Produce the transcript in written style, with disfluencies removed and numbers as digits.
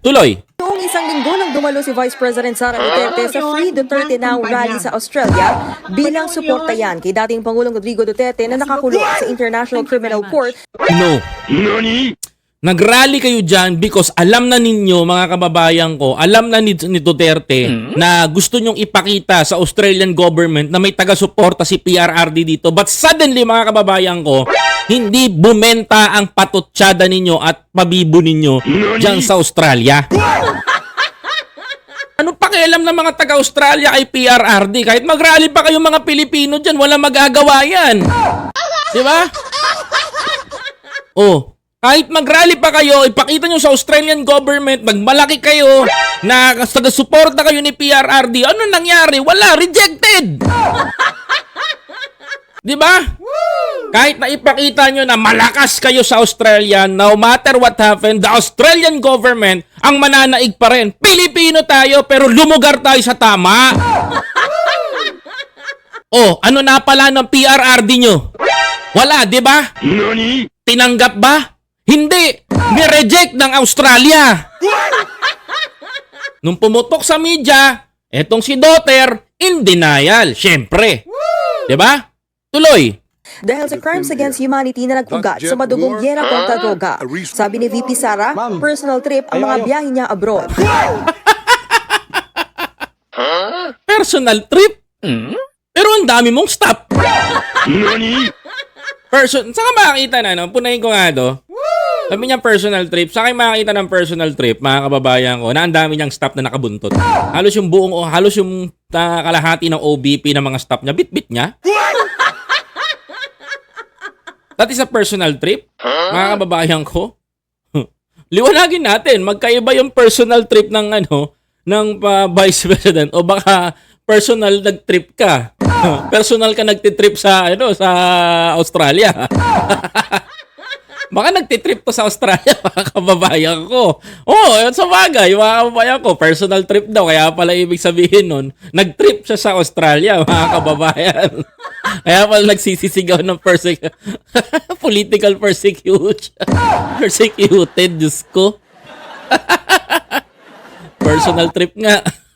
Tuloy. Noong isang linggo nang dumalo si Vice President Sara Duterte sa Free Duterte Now rally sa Australia bilang suporta yan kay dating Pangulong Rodrigo Duterte na nakakulong sa International Criminal Court. No. Nagrally kayo dyan because alam na ninyo, mga kababayan ko, alam na ni Duterte na gusto nyong ipakita sa Australian government na may taga-suporta si PRRD dito. But suddenly, mga kababayan ko, hindi bumenta ang patutsyada ninyo at pabibo ninyo dyan sa Australia. Anong pakialam ng mga taga-Australia kay PRRD? Kahit mag-rally pa kayong mga Pilipino dyan, wala magagawa yan. Di ba? Oh. Kahit mag-rally pa kayo, ipakita nyo sa Australian government, magmalaki kayo, na taga-suporta kayo ni PRRD, ano nangyari? Wala, rejected! Di ba? Kahit na ipakita nyo na malakas kayo sa Australia, no matter what happened, the Australian government ang mananaig pa rin. Pilipino tayo, pero lumugar tayo sa tama. Oh, ano na pala ng PRRD nyo? Wala, di ba? Tinanggap ba? Hindi! Ni-reject ng Australia! Nung pumutok sa media, etong si Duterte, in denial, syempre. Diba? Tuloy. Dahil sa crimes against humanity na nagpugat sa madugong gyera kontra droga. Sabi ni VP Sara, personal trip ang mga biyahe niya abroad. Personal trip? Pero ang dami mong stop. Saan ka makakita na, no? Punayin ko nga to. Sabi niya personal trip. Sa akin makakita ng personal trip, mga kababayan ko, na ang dami niyang stop na nakabuntot. Halos yung kalahati ng OBP ng mga stop niya, bit-bit niya. That is a personal trip, mga kababayan ko. Liwanagin natin, magkaiba yung personal trip ng Vice President o baka personal nag-trip ka. Personal ka nagtitrip sa Australia. Baka nagtitrip to sa Australia, mga kababayan ko. Oh, yun sa bagay, mga kababayan ko, personal trip daw. Kaya pala ibig sabihin nun, nag-trip siya sa Australia, mga kababayan. Kaya pala nagsisisigaw ng political persecution. Persecuted, Diyos ko. Personal trip nga.